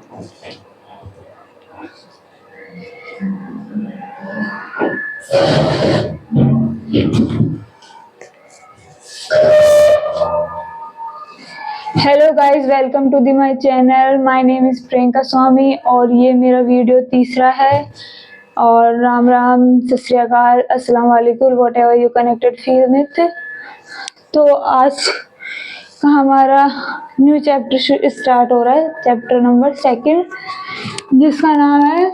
Hello guys, welcome to the my channel. My name is Priyanka Swami और ये मेरा video तीसरा है। और राम राम, सत श्री अकाल, अस्सलाम वालेकुम, what ever you connected feel with. तो आज का हमारा न्यू चैप्टर स्टार्ट हो रहा है, चैप्टर नंबर 2, जिसका नाम है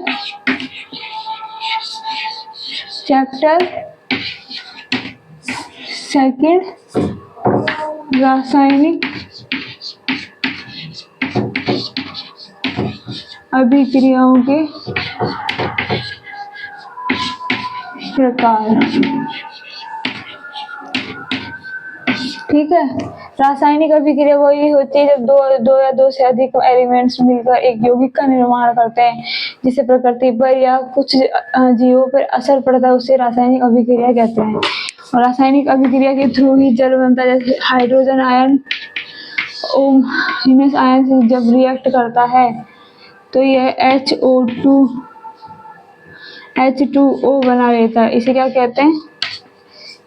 चैप्टर 2, रासायनिक अभिक्रियाओं के प्रकार। ठीक है, रासायनिक अभिक्रिया वही होती है जब दो या दो से अधिक एलिमेंट्स मिलकर एक यौगिक का निर्माण करते हैं, जिसे प्रकृति पर या कुछ जीवों पर असर पड़ता है, उसे रासायनिक अभिक्रिया कहते हैं। और रासायनिक अभिक्रिया के थ्रू ही जल बनता है। जैसे हाइड्रोजन आयन हिमेस आयन से जब रिएक्ट करता है तो यह H2O बना लेता है। इसे क्या कहते हैं?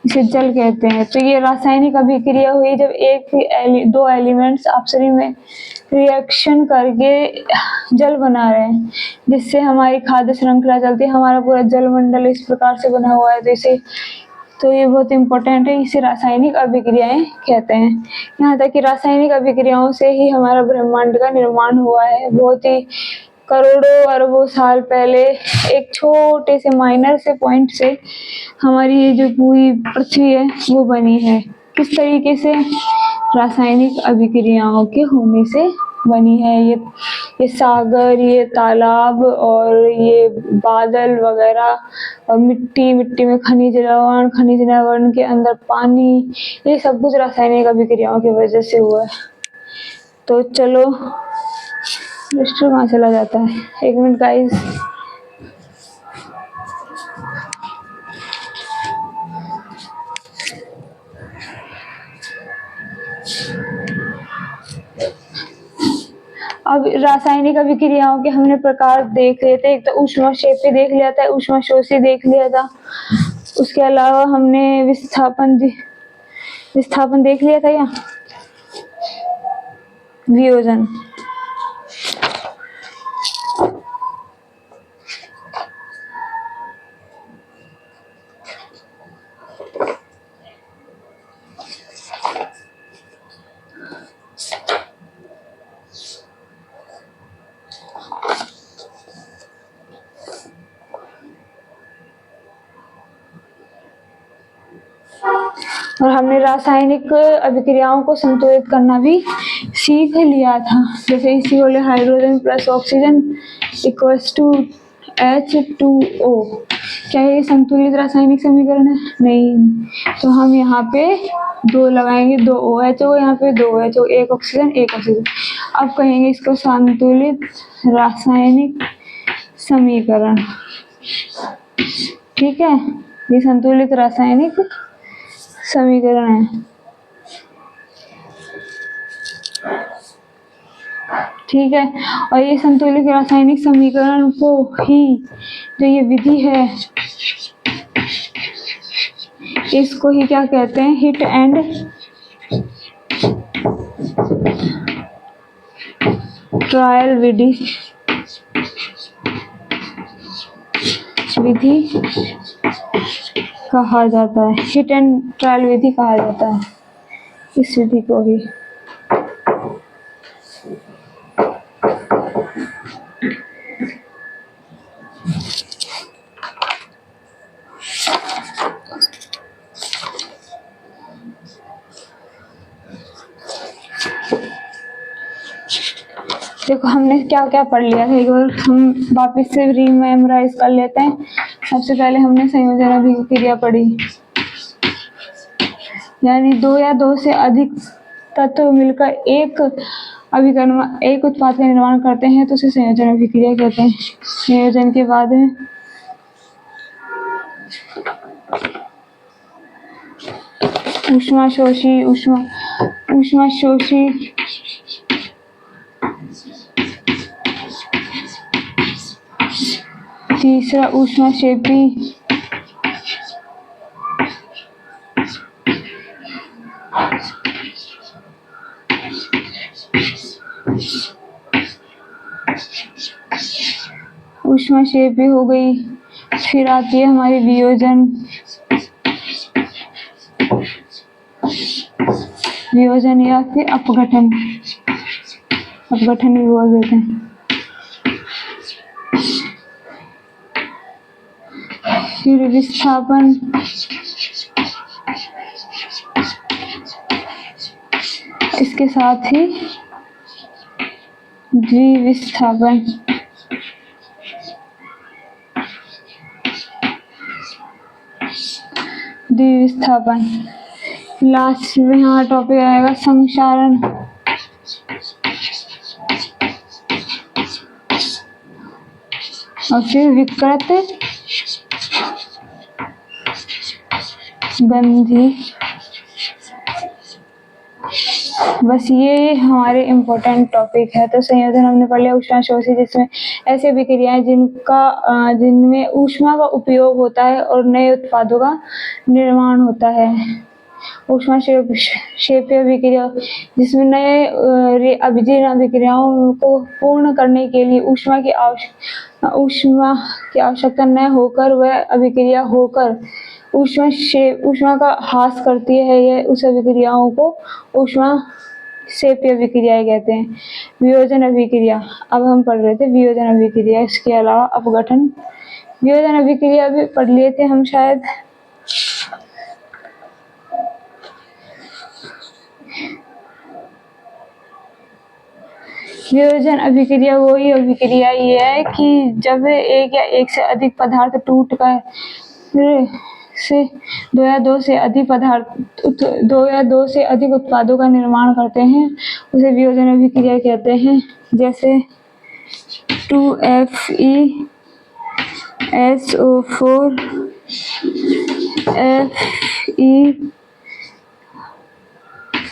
इसे जल कहते हैं। तो ये रासायनिक अभिक्रिया हुई जब दो एलिमेंट्स आपस में रिएक्शन करके जल बना रहे हैं, जिससे हमारी खाद्य श्रृंखला चलती है। हमारा पूरा जल मंडल इस प्रकार से बना हुआ है। तो ये बहुत इम्पोर्टेंट है, इसे रासायनिक अभिक्रियाएं कहते हैं। यहाँ तक कि रासायनिक अभिक्रियाओं से ही हमारा ब्रह्मांड का निर्माण हुआ है। बहुत ही करोड़ों अरबों साल पहले एक छोटे से माइनर से पॉइंट से हमारी ये जो पूरी पृथ्वी है वो बनी है। किस तरीके से? रासायनिक अभिक्रियाओं के होने से बनी है। ये सागर, ये तालाब और ये बादल वगैरह और मिट्टी में खनिज लवण के अंदर पानी, ये सब कुछ रासायनिक अभिक्रियाओं की वजह से हुआ है। तो चलो, मिस्टर कहाँ चला जाता है? एक मिनट गाइस। अब रासायनिक अभिक्रियाओं के हमने प्रकार देख लिए थे। एक तो ऊष्माक्षेपी देख लिया था, ऊष्माशोषी देख लिया था। उसके अलावा हमने विस्थापन देख लिया था या वियोजन। और हमने रासायनिक अभिक्रियाओं को संतुलित करना भी सीख लिया था। जैसे इसी बोले hydrogen plus oxygen equals to H2O। क्या ये संतुलित रासायनिक समीकरण है? नहीं। तो हम यहाँ पे 2 लगाएंगे, 2 OH, यहाँ पे 2 OH, एक ऑक्सीजन एक ऑक्सीजन। अब कहेंगे इसको संतुलित रासायनिक समीकरण। ठीक है, ये संतुलित रासायनिक समीकरण है। ठीक है, और ये संतुलित रासायनिक समीकरण को ही जो ये विधि है, इसको ही क्या कहते हैं? हिट एंड ट्रायल विधि कहा जाता है। हिट एंड ट्रायल विधि कहा जाता है इस विधि को ही। देखो, हमने क्या क्या पढ़ लिया था, एक बार हम वापस से रीमेमोराइज कर लेते हैं। सबसे पहले हमने संयोजन अभिक्रिया पढ़ी, यानी 2 या 2 से अधिक तत्व मिलकर एक उत्पाद का निर्माण करते हैं, तो उसे संयोजन अभिक्रिया कहते हैं। संयोजन के बाद में ऊष्माशोषी तीसरा ऊष्माक्षेपी ऊष्माक्षेपी हो गई। फिर आती है हमारी वियोजन, वियोजन या फिर अपघटन, अपघटन भी बोल देते हैं। फिर विस्थापन, इसके साथ ही द्विविस्थापन, द्विविस्थापन। लास्ट में हमारा टॉपिक आएगा संक्षारण, और फिर विकृत गंधी। बस ये हमारे इम्पोर्टेंट टॉपिक है। तो संयोजन हमने पढ़ लिया, ऊष्माशोषी जिसमें ऐसी अभिक्रियाएं जिनमें ऊष्मा का उपयोग होता है और नए उत्पादों का निर्माण होता है। ऊष्माक्षेपीय अभिक्रिया जिसमें नए अभिजीर्ण अभिक्रियाओं को पूर्ण करने के लिए ऊष्मा की आवश्यकता न होकर वह अभिक्रिया होकर ऊष्मा का ह्रास करती है। यह उस अभिक्रियाओं को ऊष्माक्षेपीय अभिक्रियाएं कहते हैं। वियोजन अभिक्रिया, अब हम पढ़ रहे थे वियोजन अभिक्रिया। इसके अलावा अपघटन, वियोजन अभिक्रिया भी पढ़ लिए थे हम शायद। वियोजन अभिक्रिया वही अभिक्रिया ये है कि जब एक या एक से अधिक पदार्थ टूटकर से दो या दो से अधिक उत्पादों का निर्माण करते हैं, उसे वियोजन अभिक्रिया कहते हैं। जैसे 2FeSO4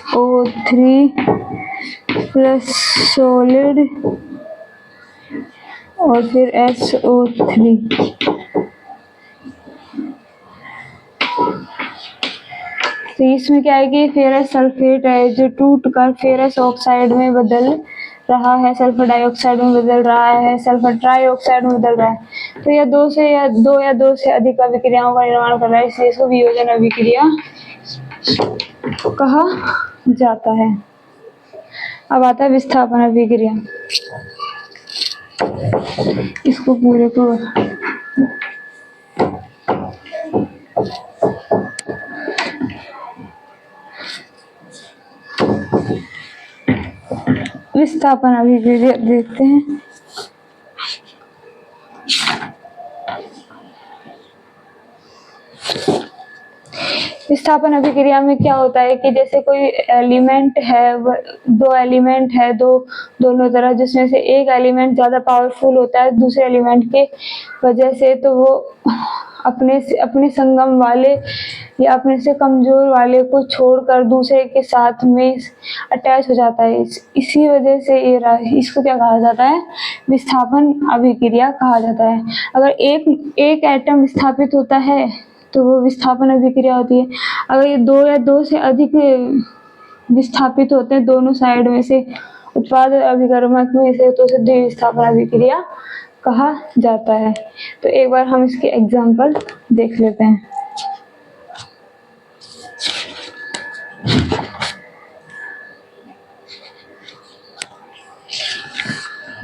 FeO3 प्लस सॉलिड और फिर SO3। तो इसमें क्या है कि फेरस सल्फेट है जो टूटकर फेरस ऑक्साइड में बदल रहा है, सल्फर डाइऑक्साइड में बदल रहा है, सल्फर ट्राइऑक्साइड में बदल रहा है। तो यह दो या दो से अधिक अभिक्रियाओं का निर्माण कर रहा है, इसलिए इसको वियोजन अभिक्रिया कहा जाता है। अब आता है विस्थापन अभिक्रिया। इसको पूरे को विस्थापन अभिक्रिया देखते हैं। विस्थापन अभिक्रिया में क्या होता है कि जैसे कोई एलिमेंट है, दो एलिमेंट है, दोनों तरफ, जिसमें से एक एलिमेंट ज़्यादा पावरफुल होता है दूसरे एलिमेंट के वजह से, तो वो अपने संगम वाले या अपने से कमजोर वाले को छोड़कर दूसरे के साथ में अटैच हो जाता है। इसी वजह से इसको क्या कहा जाता है, विस्थापन अभिक्रिया कहा जाता है। अगर एक एटम विस्थापित होता है तो वो विस्थापन अभिक्रिया होती है। अगर ये दो या दो से अधिक विस्थापित होते हैं दोनों साइड में से, उत्पाद अभिकर्मक में से, तो उसे द्विविस्थापन अभिक्रिया कहा जाता है। तो एक बार हम इसके एग्जाम्पल देख लेते हैं।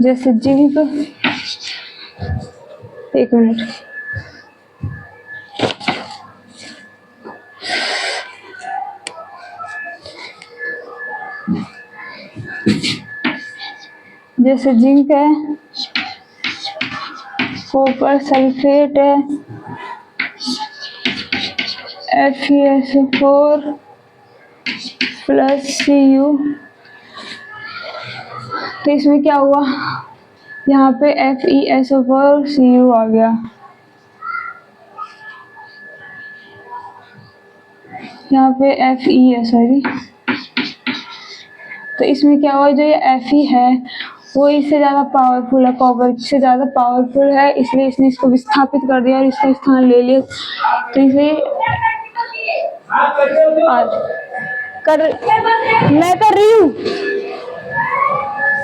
जैसे जिंक, एक मिनट, जैसे जिंक है, कॉपर सल्फेट है, FeSO4 प्लस Cu। तो इसमें क्या हुआ, यहाँ पे FeSO4 Cu आ गया, यहाँ पे Fe है, सॉरी। तो इसमें क्या हुआ, जो ये Fe है वो इससे ज़्यादा पावरफुल है, कॉपर से ज़्यादा पावरफुल है, इसलिए इसने इसको विस्थापित कर दिया और इसका स्थान ले लिया। तो इसे मैं कर रही हूँ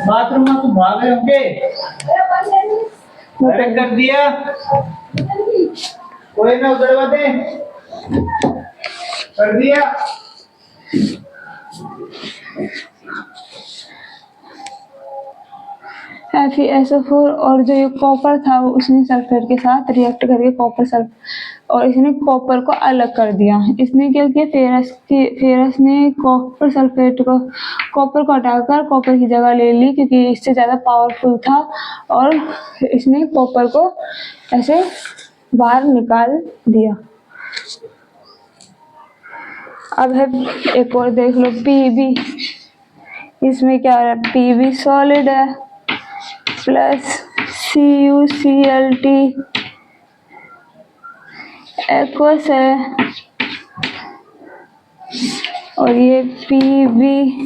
बाथरूम में तो भाग रहे होंगे। अरे कर दिया कोई ना उधर बातें कर दिया। FeSO4 और जो ये कॉपर था वो उसने सल्फेट के साथ रिएक्ट करके कॉपर सल्फेट और इसने कॉपर को अलग कर दिया। इसने क्या किया, फेरस ने कॉपर सल्फेट को कॉपर को हटाकर कॉपर की जगह ले ली क्योंकि इससे ज़्यादा पावरफुल था और इसने कॉपर को ऐसे बाहर निकाल दिया। अब है एक और देख लो Pb, इसमें क्या है, Pb सॉलिड है प्लस CuCl3 एक्वस है और ये PbCl2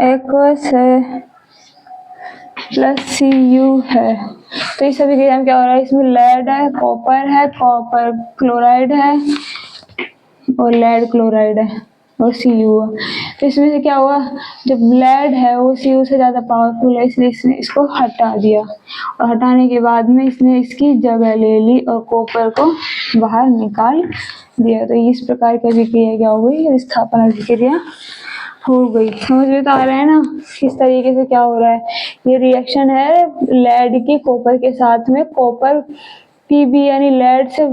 एक्वस है प्लस Cu है। तो इस सभी के क्या हो रहा है, इसमें लेड है, कॉपर क्लोराइड है और लेड क्लोराइड है और Cu है। तो इसमें से क्या हुआ, जब लेड है वो Cu से ज़्यादा पावरफुल है, इसलिए इसने इसको हटा दिया और हटाने के बाद में इसने इसकी जगह ले ली और कॉपर को बाहर निकाल दिया। तो इस प्रकार की अभिक्रिया क्या हो गई, विस्थापन अभिक्रिया हो गई। समझ में तो आ रहा है ना किस तरीके से क्या हो रहा है। ये रिएक्शन है लेड की कॉपर के साथ में, कॉपर Pb यानी लेड से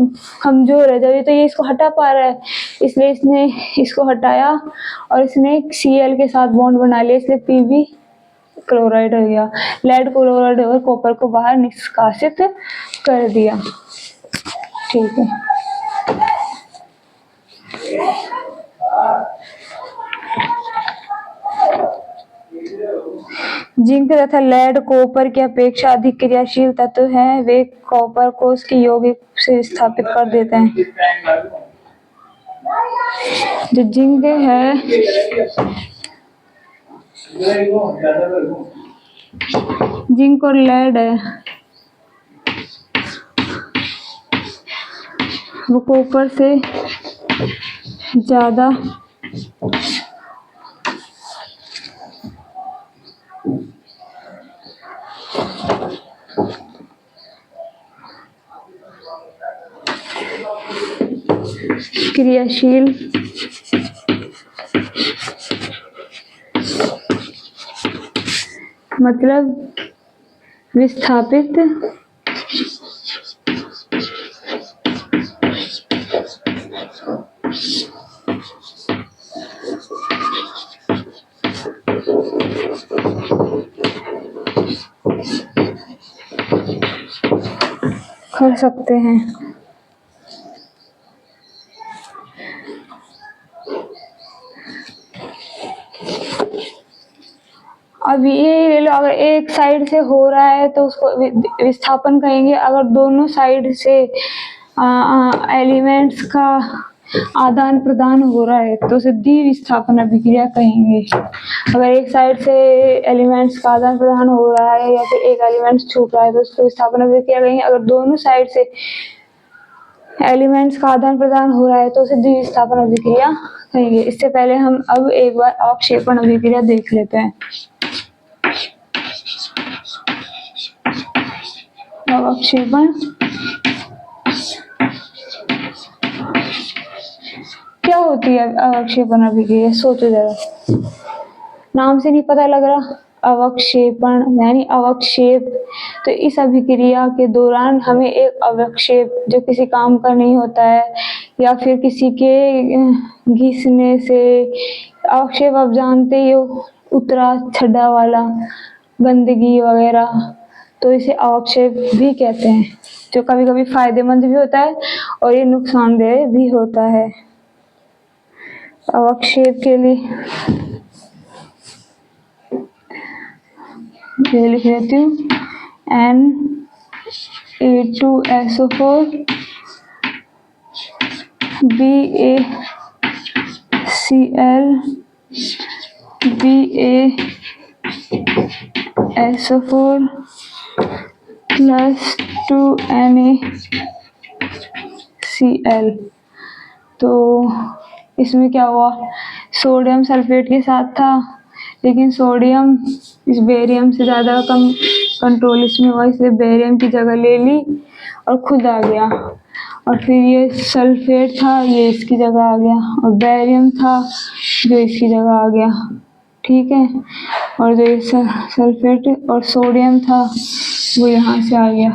कमजोर है, जब तो ये इसको हटा पा रहा है इसलिए इसने इसको हटाया और इसने Cl के साथ बॉन्ड बना लिया, इसलिए Pb क्लोराइड हो गया। लेड क्लोराइड और कॉपर को बाहर निष्कासित कर दिया। ठीक है, जिंक तथा लेड कॉपर की अपेक्षा अधिक क्रियाशील तत्व हैं, वे कॉपर को उसके यौगिक से विस्थापित कर देते हैं। जो जिंक है जिंक और लेड है वो कॉपर से ज़्यादा क्रियाशील मतलब विस्थापित कर सकते हैं। अब ये ले लो, अगर एक साइड से हो रहा है तो उसको विस्थापन कहेंगे, अगर दोनों साइड से एलिमेंट्स का आदान प्रदान हो रहा है तो उसे द्विविस्थापन अभिक्रिया कहेंगे। अगर एक साइड से एलिमेंट्स का आदान प्रदान हो रहा है या फिर एक एलिमेंट्स छूट रहा है तो उसको विस्थापन अभिक्रिया कहेंगे। अगर दोनों साइड से एलिमेंट्स का आदान प्रदान हो रहा है तो उसे द्विविस्थापन अभिक्रिया कहेंगे। इससे पहले हम अब एक बार अवक्षेपण अभिक्रिया देख लेते हैं। अवक्षेपण क्या होती है? अवक्षेपण अभिक्रिया सोचो जरा, नाम से नहीं पता लग रहा। अवक्षेपण यानी अवक्षेप। तो इस अभिक्रिया के दौरान हमें एक अवक्षेप जो किसी काम का नहीं होता है या फिर किसी के घिसने से, अवक्षेप आप जानते ही हो, उतरा छड्डा वाला, गंदगी वगैरह, तो इसे अवक्षेप भी कहते हैं, जो कभी कभी फायदेमंद भी होता है और ये नुकसानदेह भी होता है। अवक्षेप के लिए ये लिख देती हूँ Na2SO4 BaCl3 ClBaSO4 plus 2NaCl। तो इसमें क्या हुआ, सोडियम सल्फेट के साथ था, लेकिन सोडियम इस बेरियम से ज़्यादा कम कंट्रोल इसमें हुआ, इसलिए बेरियम की जगह ले ली और खुद आ गया। और फिर ये सल्फेट था, ये इसकी जगह आ गया, और बेरियम था जो इसकी जगह आ गया। ठीक है, और जो ये सल्फेट और सोडियम था वो यहाँ से आ गया।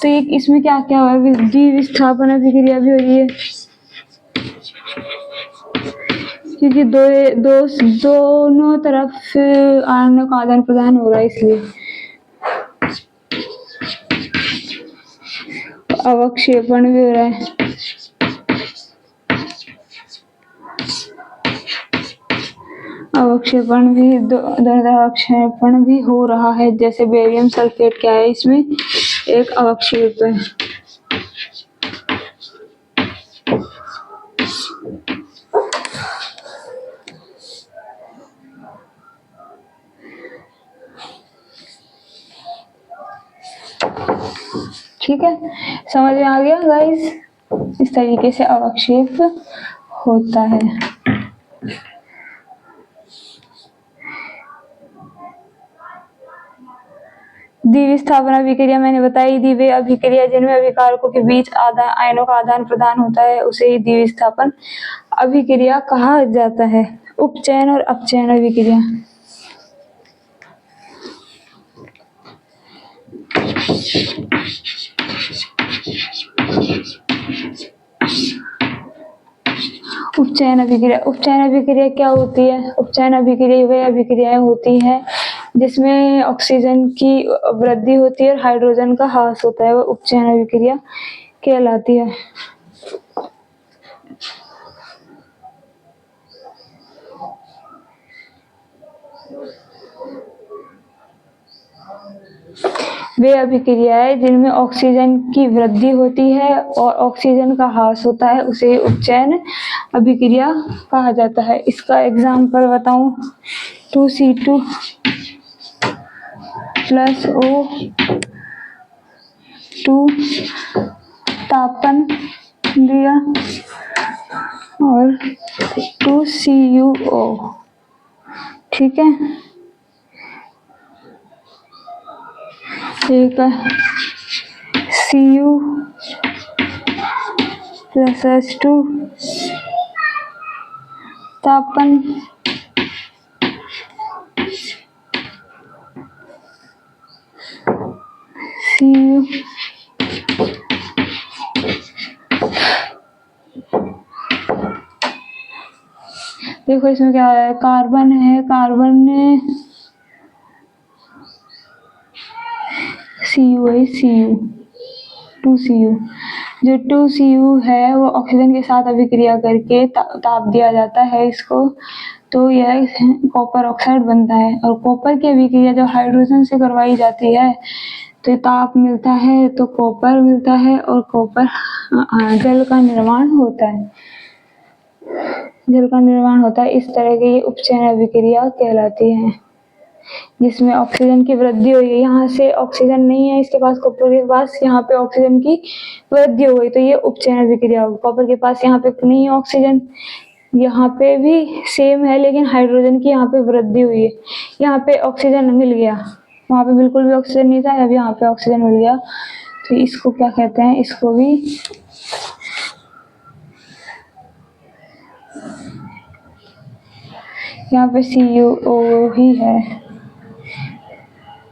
तो ये इसमें क्या क्या हुआ, द्विविस्थापन अभिक्रिया भी हो रही है, क्योंकि दोनों तरफ आयनों का आदान प्रदान हो रहा है, इसलिए अवक्षेपण भी हो रहा है। अवक्षेपण भी दोनों तरफ अवक्षेपण भी हो रहा है। जैसे बेरियम सल्फेट क्या है, इसमें एक अवक्षेप है। ठीक है, समझ में आ गया गाइस? इस तरीके से अवक्षेप होता है। द्विविस्थापन अभिक्रिया मैंने बताई थी, वे अभिक्रिया जिनमें अभिकारकों के बीच आयनों का आदान प्रदान होता है उसे ही द्विविस्थापन अभिक्रिया कहा जाता है। उपचयन और अपचयन अभिक्रिया। उपचयन अभिक्रिया। उपचयन अभिक्रिया क्या होती है? उपचयन अभिक्रिया वह अभिक्रियाएं होती हैं जिसमें ऑक्सीजन की वृद्धि होती है और हाइड्रोजन का ह्रास होता है, वह उपचयन अभिक्रिया कहलाती है। वे अभिक्रियाएं जिनमें ऑक्सीजन की वृद्धि होती है और ऑक्सीजन का ह्रास होता है उसे उपचयन अभिक्रिया कहा जाता है। इसका एग्जाम्पल बताऊं, 2C2 प्लस O2 तापन दिया और 2CuO। ठीक है, एक Cu प्लस H2 तापन Cu देखो इसमें क्या है, कार्बन है, कार्बन ने Cu है, Cu 2Cu। जो 2Cu है वो ऑक्सीजन के साथ अभिक्रिया करके ताप दिया जाता है इसको, तो यह कॉपर ऑक्साइड बनता है। और कॉपर की अभिक्रिया जब हाइड्रोजन से करवाई जाती है तो ताप मिलता है, तो कॉपर मिलता है और कॉपर जल का निर्माण होता है। जल का निर्माण होता है। इस तरह की उपचयन अभिक्रिया कहलाती है जिसमें ऑक्सीजन की वृद्धि हुई है। यहाँ से ऑक्सीजन नहीं है इसके पास, कॉपर के पास, यहाँ पे ऑक्सीजन की वृद्धि हो गई तो ये उपचयन अभिक्रिया होगी। कॉपर के पास यहाँ पे नहीं है ऑक्सीजन, यहाँ पे भी सेम है लेकिन हाइड्रोजन की यहाँ पे वृद्धि हुई है। यहाँ पे ऑक्सीजन मिल गया, वहाँ पे बिल्कुल भी ऑक्सीजन नहीं था, अभी यहाँ पे ऑक्सीजन मिल गया, तो इसको क्या कहते हैं, इसको भी यहाँ पे CuO ही है।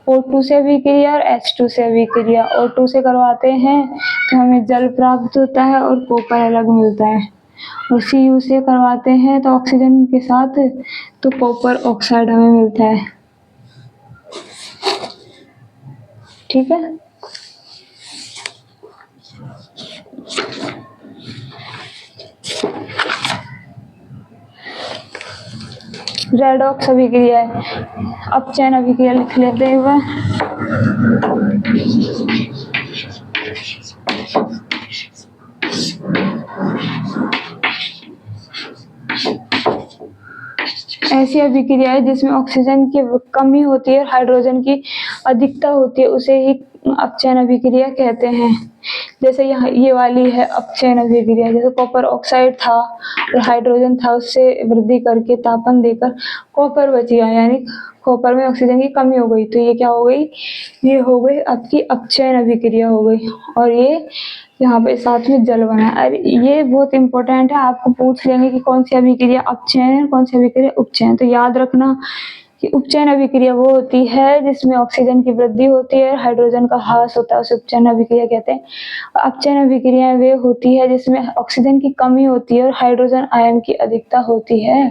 O2 से अभिक्रिया और H2 से अभिक्रिया। O2 से करवाते हैं तो हमें जल प्राप्त होता है और कॉपर अलग मिलता है, और Cu से करवाते हैं तो ऑक्सीजन के साथ तो कॉपर ऑक्साइड हमें मिलता है। ठीक है, रेडॉक्स अभिक्रिया है। अपचयन अभिक्रिया लिख लेते हैं वह ऐसी अभिक्रिया है जिसमें ऑक्सीजन की कमी होती है और हाइड्रोजन की अधिकता होती है, उसे ही अपचयन अभिक्रिया कहते हैं। जैसे यहाँ ये वाली है अपचयन अभिक्रिया, जैसे कॉपर ऑक्साइड था और हाइड्रोजन था, उससे वृद्धि करके तापन देकर कॉपर बच गया, यानी कॉपर में ऑक्सीजन की कमी हो गई, तो ये क्या हो गई, ये हो गई आपकी अपचयन अभिक्रिया हो गई। और ये यहाँ पे साथ में जल बना। अरे ये बहुत इंपॉर्टेंट है, आपको पूछ लेंगे कि कौन सी अभिक्रिया अपचयन है, कौन सी अभिक्रिया उपचयन। तो याद रखना कि उपचयन अभिक्रिया वो होती है जिसमें ऑक्सीजन की वृद्धि होती है, हाइड्रोजन का ह्रास होता है, उसे उपचयन अभिक्रिया कहते हैं। अपचयन अभिक्रिया वे होती है जिसमें ऑक्सीजन की कमी होती है और हाइड्रोजन आयन की अधिकता होती है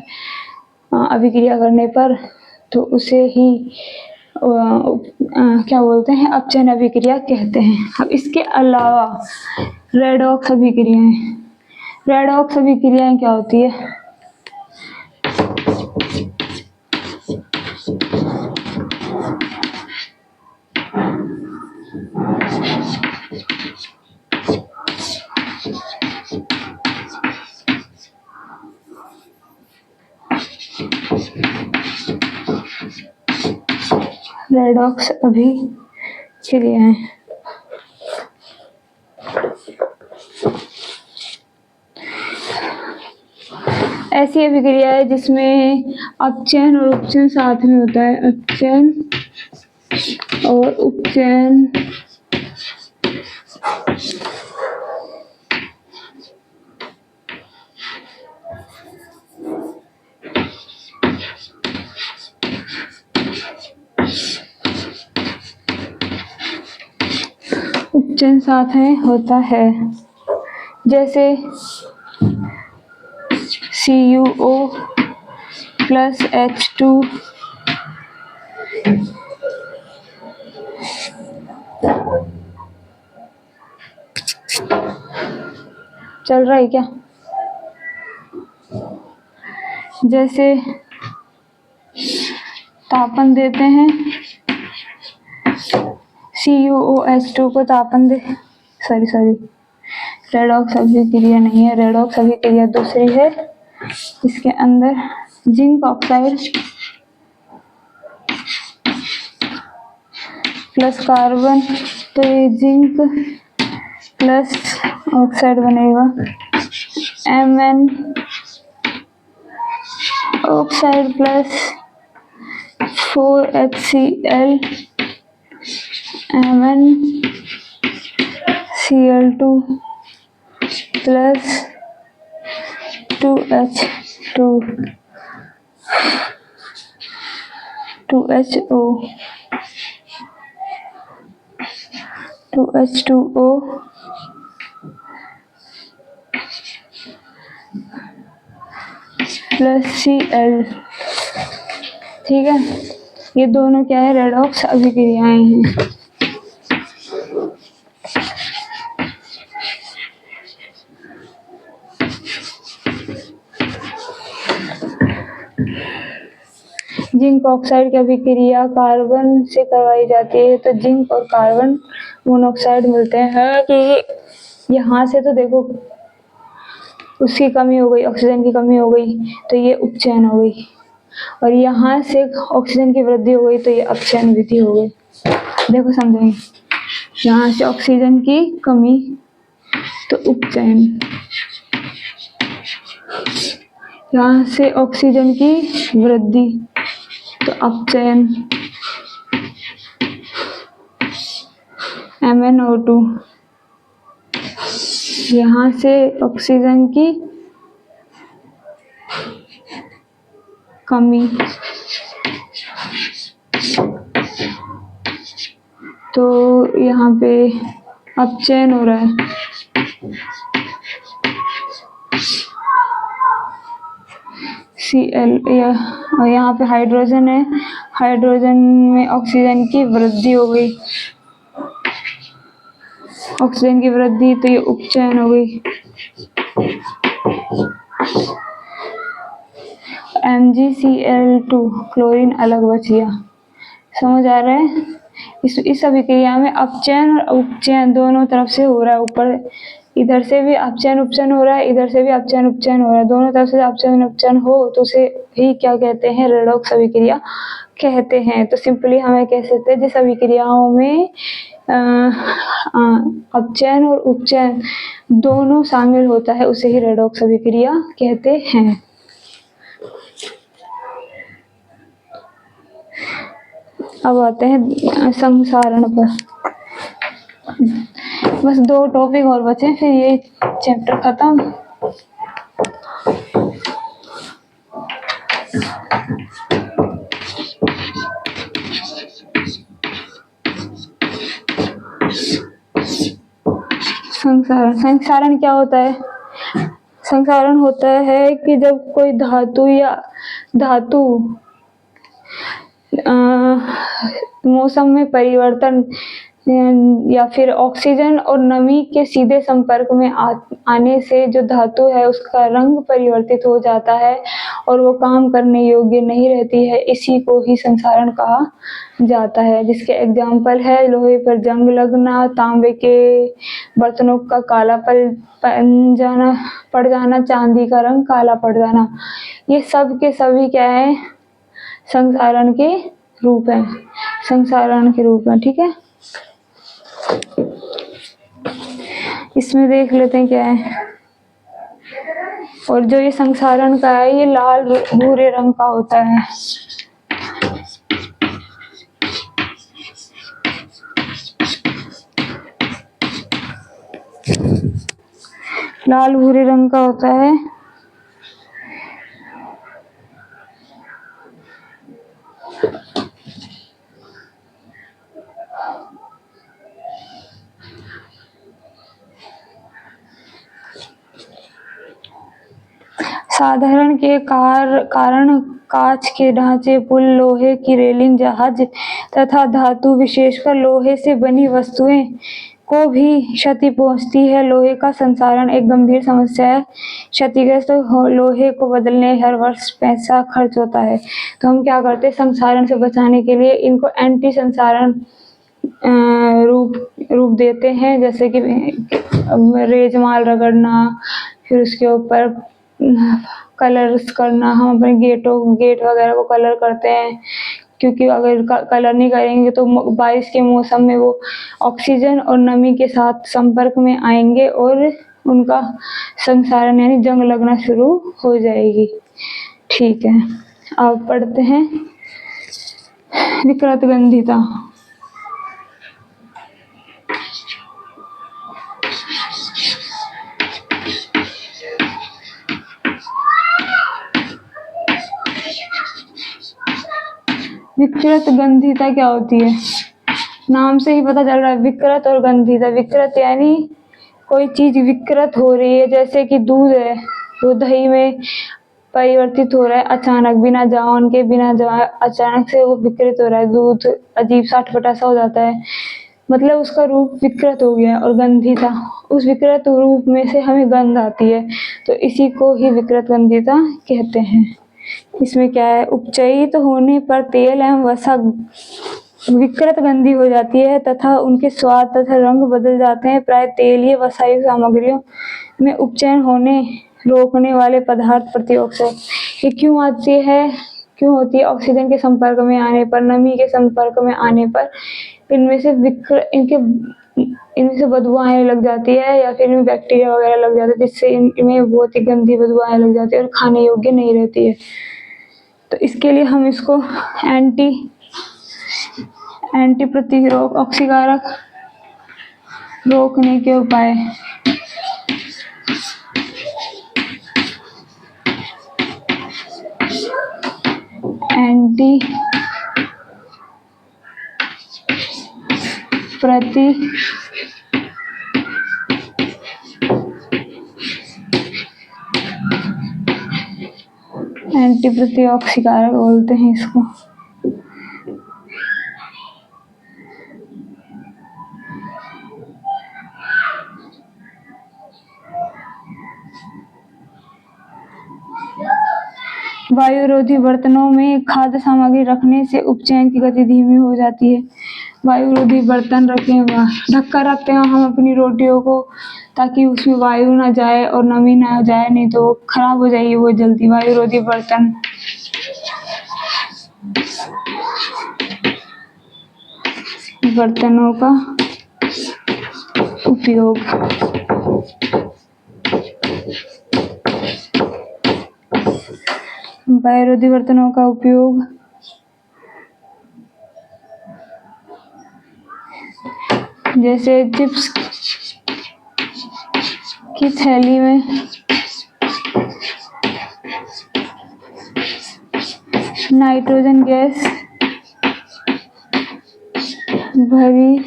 अभिक्रिया करने पर, तो उसे ही क्या बोलते हैं, अपचयन अभिक्रिया कहते हैं। अब इसके अलावा रेडॉक्स अभिक्रियाएं, रेडॉक्स अभिक्रियाएं क्या होती है, रेडॉक्स अभिक्रियाएं ऐसी अभिक्रिया है जिसमें अपचयन और उपचयन साथ में होता है, अपचयन और उपचयन उपचयन साथ में होता है। जैसे CuO प्लस H2 चल रहा है क्या, जैसे तापन देते हैं, CuOH2 को तापन दे, सॉरी रेडॉक्स अभिक्रिया नहीं है, रेडॉक्स अभिक्रिया दूसरी है। इसके अंदर जिंक ऑक्साइड प्लस कार्बन, तो ये जिंक प्लस ऑक्साइड बनेगा Mn oxide plus 4HCl MnCl2 plus 2H2 2HO 2H2O plus Cl, ठीक है। ये दोनों क्या है, रेडॉक्स अभिक्रियाएं हैं। जिंक ऑक्साइड की अभिक्रिया कार्बन से करवाई जाती है, तो जिंक और कार्बन मोनोऑक्साइड मिलते हैं कि यहाँ से तो देखो उसकी कमी हो गई, ऑक्सीजन की कमी हो गई, तो ये उपचयन हो गई, और यहाँ से ऑक्सीजन की वृद्धि हो गई, तो ये अपचयन विधि हो गई। देखो समझेंगे, यहाँ से ऑक्सीजन की कमी तो उपचयन, यहाँ से ऑक्सीजन की वृद्धि तो अपचयन MnO2, यहाँ से ऑक्सीजन की कमी तो यहाँ पे अपचयन हो रहा है। Cl, और यहाँ पे हाइड्रोजन है, हाइड्रोजन में ऑक्सीजन की वृद्धि हो गई, ऑक्सीजन की वृद्धि तो ये उपचयन हो गई। MgCl2 क्लोरीन अलग बच गया, समझ आ रहा है। इस अभिक्रिया में अपचयन और उपचयन दोनों तरफ से हो रहा है, ऊपर इधर से भी अपचयन उपचयन हो रहा है, इधर से भी अपचयन उपचयन हो रहा है, दोनों तरफ से अपचयन उपचयन हो तो उसे ही क्या कहते हैं, रेडॉक्स अभिक्रिया कहते हैं। तो सिंपली हमें कह सकते हैं जिस अभिक्रियाओं में अपचयन और उपचयन दोनों शामिल होता है उसे ही रेडॉक्स अभिक्रिया कहते हैं। अब आते हैं संसारण पर। बस 2 टॉपिक और बचे फिर ये चैप्टर खत्म। संसारण क्या होता है? संसारण होता है कि जब कोई धातु या धातु मौसम में परिवर्तन या फिर ऑक्सीजन और नमी के सीधे संपर्क में आने से जो धातु है उसका रंग परिवर्तित हो जाता है और वो काम करने योग्य नहीं रहती है, इसी को ही संसारण कहा जाता है। जिसके एग्जाम्पल है लोहे पर जंग लगना, तांबे के बर्तनों का काला पड़ जाना, चांदी का रंग काला पड़ जाना। ये सब के सभी क्या है? संसारण के रूप है, संसारण के रूप है। ठीक है, इसमें देख लेते हैं क्या है। और जो ये संसारण का है ये लाल भूरे रंग का होता है। लाल भूरे रंग का होता है। साधारण के कारण कांच के ढांचे, पुल, लोहे की रेलिंग, जहाज तथा धातु विशेषकर लोहे से बनी वस्तुएं को भी क्षति पहुंचती है। लोहे का संसारण एक गंभीर समस्या है। क्षतिग्रस्त लोहे को बदलने हर वर्ष पैसा खर्च होता है। तो हम क्या करते हैं, संसारण से बचाने के लिए इनको एंटी संसारण रूप देते हैं, जैसे कि रेजमाल रगड़ना, फिर उसके ऊपर कलर्स करना। हम अपने गेट वगैरह को कलर करते हैं, क्योंकि अगर कलर नहीं करेंगे तो बारिश के मौसम में वो ऑक्सीजन और नमी के साथ संपर्क में आएंगे और उनका संसारण यानी जंग लगना शुरू हो जाएगी। ठीक है, अब पढ़ते हैं विकृत गंधिता। विकृत गंधिता क्या होती है? नाम से ही पता चल रहा है, विकृत और गंधिता। विकृत यानी कोई चीज विकृत हो रही है, जैसे कि दूध है वो दही में परिवर्तित हो रहा है अचानक, बिना जावन के, अचानक से वो विकृत हो रहा है। दूध अजीब सा अटपटा सा हो जाता है, मतलब उसका रूप विकृत हो गया। और गंधिता, उस विकृत रूप में से हमें गंध आती है, तो इसी को ही विकृत गंधिता कहते हैं। इसमें क्या है, उपचयित होने पर तेल एवं वसा विकृत गंधी हो जाती है तथा उनके स्वाद तथा रंग बदल जाते हैं। प्राय तेलीय वसायु सामग्रियों में उपचयन होने रोकने वाले पदार्थ प्रतिऑक्सीजन। ये क्यों आती है, क्यों होती है? ऑक्सीजन के संपर्क में आने पर, नमी के संपर्क में आने पर इनमें से बदबू आने लग जाती है, या फिर इनमें बैक्टीरिया वगैरह लग जाते हैं, जिससे इनमें बहुत ही गंदी बदबू आने लग जाती है और खाने योग्य नहीं रहती है। तो इसके लिए हम इसको एंटी प्रतिरोध ऑक्सीकारक रोकने के उपाय, एंटी प्रतिऑक्सीकारक बोलते हैं इसको। वायुरोधी बर्तनों में खाद्य सामग्री रखने से उपचयन की गति धीमी हो जाती है। वायुरोधी बर्तन रखे हुआ ढक कर रखते हैं हम अपनी रोटियों को, ताकि उसमें वायु ना जाए और नमी ना जाए, नहीं तो वो खराब हो जाएगी वो जल्दी। वायुरोधी बर्तन, बर्तनों का उपयोग। वायुरोधी बर्तनों का उपयोग जैसे चिप्स की थैली में नाइट्रोजन गैस भरी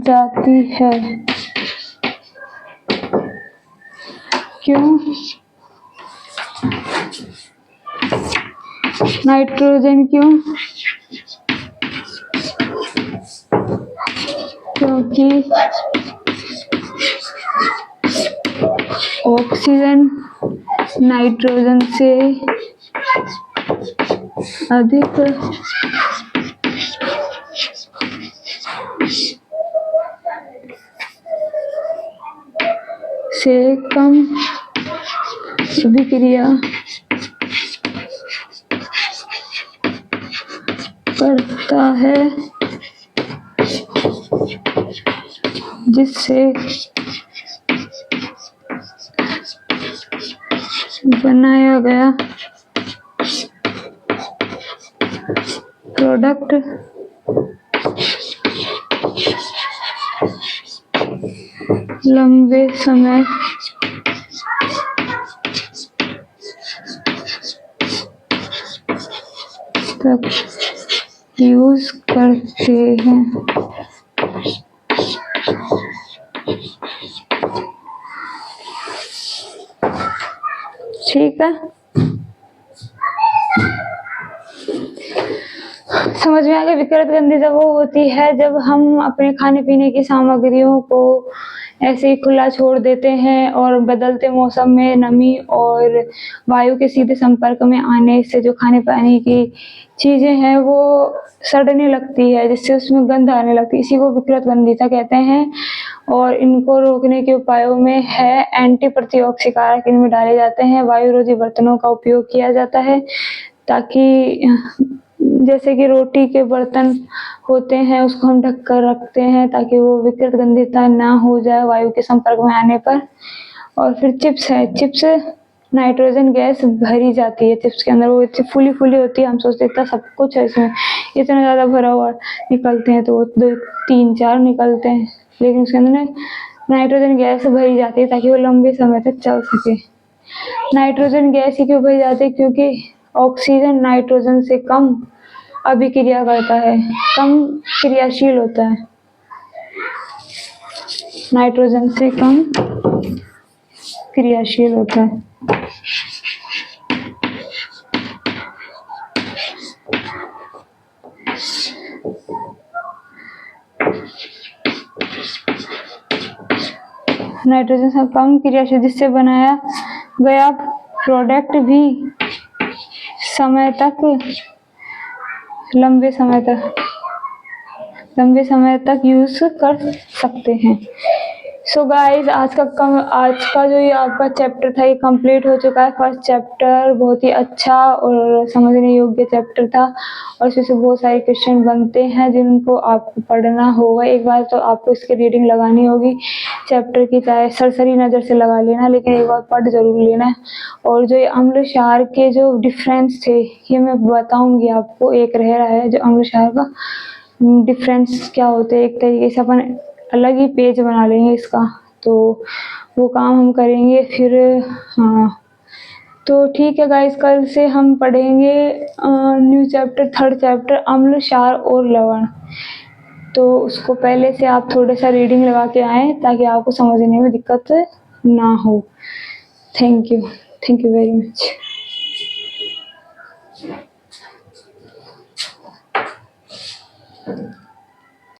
जाती है। क्यों? नाइट्रोजन क्यों? क्योंकि ऑक्सीजन नाइट्रोजन से अधिक से कम अभिक्रिया करता है, जिससे बनाया गया प्रोडक्ट लंबे समय तक यूज करते हैं। ठीक है, समझ में आ गया। विकृत गंधी जब वो होती है जब हम अपने खाने पीने की सामग्रियों को ऐसे ही खुला छोड़ देते हैं और बदलते मौसम में नमी और वायु के सीधे संपर्क में आने से जो खाने पाने की चीजें हैं वो सड़ने लगती है, जिससे उसमें गंध आने लगती है। इसी को विकृत गंधीता कहते हैं। और इनको रोकने के उपायों में है एंटी प्रतिऑक्सीकारक इनमें डाले जाते हैं। वायुरोधी बर्तनों का उपयोग किया जाता है, ताकि जैसे कि रोटी के बर्तन होते हैं उसको हम ढक कर रखते हैं ताकि वो विकृत गंधीता ना हो जाए वायु के संपर्क में आने पर। और फिर चिप्स है, चिप्स नाइट्रोजन गैस भरी जाती है चिप्स के अंदर, वो इतनी फूली फूली होती है, हम सोचते इतना सब कुछ है इसमें, इतना ज़्यादा भरा हुआ निकलते हैं तो वो 2 3 4 निकलते हैं, लेकिन उसके अंदर नाइट्रोजन गैस भरी जाती है ताकि वो लंबे समय तक चल सके। नाइट्रोजन गैस ही क्यों भरी जाती है? क्योंकि ऑक्सीजन नाइट्रोजन से कम अभिक्रिया करता है, कम क्रियाशील होता है, नाइट्रोजन से कम क्रियाशील होता है। नाइट्रोजन से कम क्रियाशील, जिससे बनाया गया प्रोडक्ट भी लंबे समय तक यूज कर सकते हैं। सो गाइस, आज का जो ये आपका चैप्टर था ये कंप्लीट हो चुका है। फर्स्ट चैप्टर बहुत ही अच्छा और समझने योग्य चैप्टर था और इसमें से बहुत सारे क्वेश्चन बनते हैं जिनको आपको पढ़ना होगा। एक बार तो आपको इसकी रीडिंग लगानी होगी चैप्टर की, चाहे सरसरी नज़र से लगा लेना, लेकिन एक बार पढ़ जरूर लेना है। और जो ये अम्ल क्षार के जो डिफरेंस थे ये मैं बताऊंगी आपको, एक रह रहा है जो अम्ल क्षार का डिफरेंस क्या होते हैं। एक तरीके से अपन अलग ही पेज बना लेंगे इसका, तो वो काम हम करेंगे फिर। हाँ, तो ठीक है गाइस, कल से हम पढ़ेंगे न्यू चैप्टर, थर्ड चैप्टर, अम्ल क्षार और लवण। तो उसको पहले से आप थोड़ा सा रीडिंग लगा के आएँ ताकि आपको समझने में दिक्कत ना हो। Thank you very much.